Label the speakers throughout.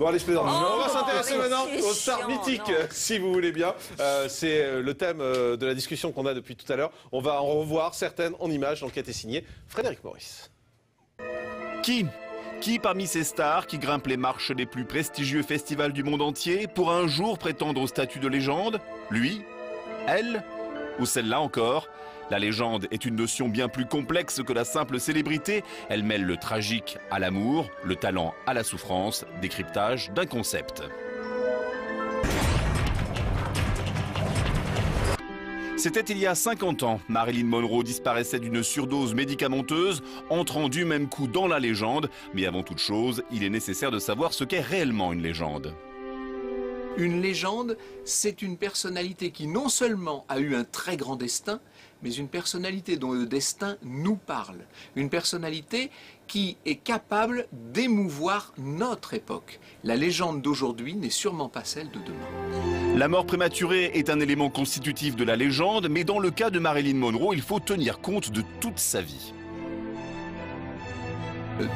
Speaker 1: Bon, allez, je plaisante. On va s'intéresser
Speaker 2: mais
Speaker 1: maintenant
Speaker 2: c'est
Speaker 1: aux stars
Speaker 2: chiant,
Speaker 1: mythiques,
Speaker 2: non.
Speaker 1: si vous voulez bien. C'est le thème de la discussion qu'on a depuis tout à l'heure. On va en revoir certaines en images. L'enquête est signée Frédéric Maurice.
Speaker 3: Qui parmi ces stars qui grimpent les marches des plus prestigieux festivals du monde entier pour un jour prétendre au statut de légende? Lui? Elle? Ou celle-là encore? La légende est une notion bien plus complexe que la simple célébrité. Elle mêle le tragique à l'amour, le talent à la souffrance, décryptage d'un concept. C'était il y a 50 ans. Marilyn Monroe disparaissait d'une surdose médicamenteuse, entrant du même coup dans la légende. Mais avant toute chose, il est nécessaire de savoir ce qu'est réellement une légende.
Speaker 4: Une légende, c'est une personnalité qui non seulement a eu un très grand destin, mais une personnalité dont le destin nous parle. Une personnalité qui est capable d'émouvoir notre époque. La légende d'aujourd'hui n'est sûrement pas celle de demain.
Speaker 3: La mort prématurée est un élément constitutif de la légende, mais dans le cas de Marilyn Monroe, il faut tenir compte de toute sa vie.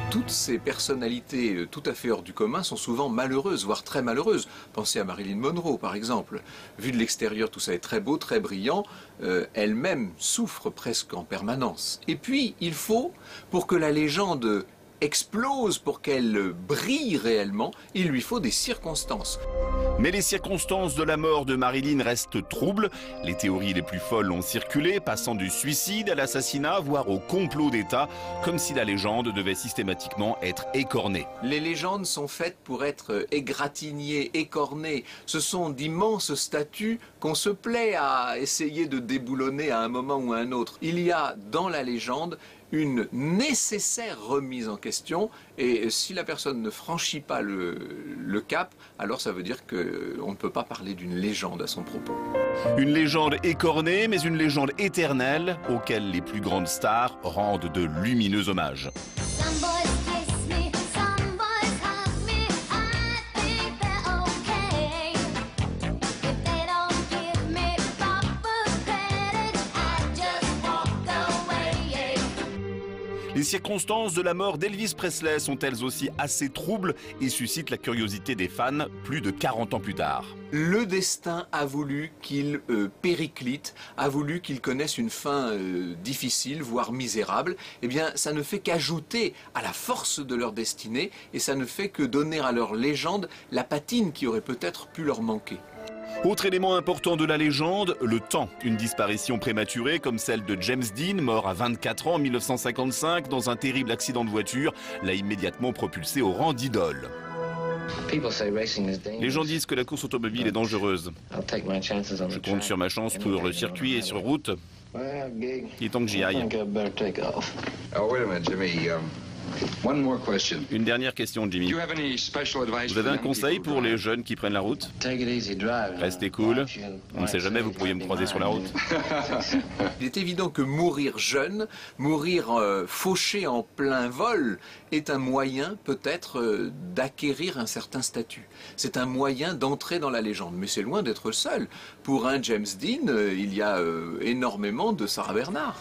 Speaker 4: Toutes ces personnalités tout à fait hors du commun sont souvent malheureuses, voire très malheureuses. Pensez à Marilyn Monroe, par exemple. Vu de l'extérieur, tout ça est très beau, très brillant. Elle-même souffre presque en permanence. Et puis, il faut, pour que la légende explose, pour qu'elle brille réellement, il lui faut des circonstances.
Speaker 3: Mais les circonstances de la mort de Marilyn restent troubles. Les théories les plus folles ont circulé, passant du suicide à l'assassinat, voire au complot d'État, comme si la légende devait systématiquement être écornée.
Speaker 4: Les légendes sont faites pour être égratignées, écornées. Ce sont d'immenses statues qu'on se plaît à essayer de déboulonner à un moment ou à un autre. Il y a dans la légende une nécessaire remise en question, et si la personne ne franchit pas le cap, alors ça veut dire qu'on ne peut pas parler d'une légende à son propos.
Speaker 3: Une légende écornée, mais une légende éternelle, auquel les plus grandes stars rendent de lumineux hommages. Les circonstances de la mort d'Elvis Presley sont elles aussi assez troubles et suscitent la curiosité des fans plus de 40 ans plus tard.
Speaker 4: Le destin a voulu qu'il périclite, a voulu qu'il connaisse une fin difficile, voire misérable. Eh bien, ça ne fait qu'ajouter à la force de leur destinée et ça ne fait que donner à leur légende la patine qui aurait peut-être pu leur manquer.
Speaker 3: Autre élément important de la légende, le temps. Une disparition prématurée comme celle de James Dean, mort à 24 ans en 1955 dans un terrible accident de voiture, l'a immédiatement propulsé au rang d'idole. Les gens disent que la course automobile est dangereuse. Je compte sur ma chance pour le circuit et sur route. Il est temps que j'y aille. Une dernière question, Jimmy. Vous avez un conseil pour les jeunes qui prennent la route? Restez cool. On ne sait jamais, vous pourriez me croiser sur la route.
Speaker 4: Il est évident que mourir jeune, mourir fauché en plein vol, est un moyen peut-être d'acquérir un certain statut. C'est un moyen d'entrer dans la légende. Mais c'est loin d'être le seul. Pour un James Dean, il y a énormément de Sarah Bernhardt.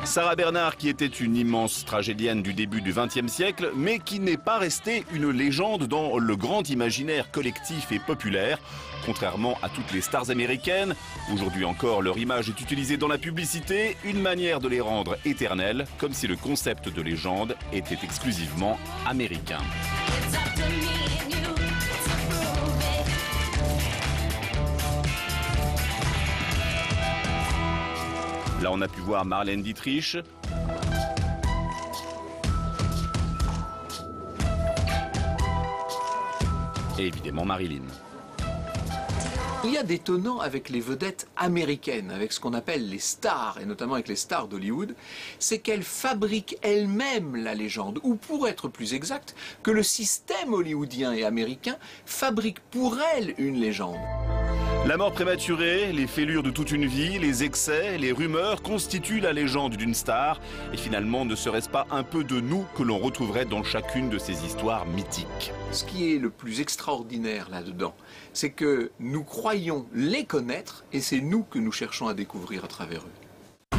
Speaker 3: Sarah Bernhardt qui était une immense tragédienne du début du XXe siècle, mais qui n'est pas restée une légende dans le grand imaginaire collectif et populaire. Contrairement à toutes les stars américaines, aujourd'hui encore leur image est utilisée dans la publicité, une manière de les rendre éternelles, comme si le concept de légende était exclusivement américain. Là, on a pu voir Marlène Dietrich. Et évidemment Marilyn.
Speaker 4: Il y a des tenants avec les vedettes américaines, avec ce qu'on appelle les stars, et notamment avec les stars d'Hollywood, c'est qu'elles fabriquent elles-mêmes la légende, ou pour être plus exact, que le système hollywoodien et américain fabrique pour elles une légende.
Speaker 3: La mort prématurée, les fêlures de toute une vie, les excès, les rumeurs constituent la légende d'une star. Et finalement, ne serait-ce pas un peu de nous que l'on retrouverait dans chacune de ces histoires mythiques?
Speaker 4: Ce qui est le plus extraordinaire là-dedans, c'est que nous croyons les connaître et c'est nous que nous cherchons à découvrir à travers eux.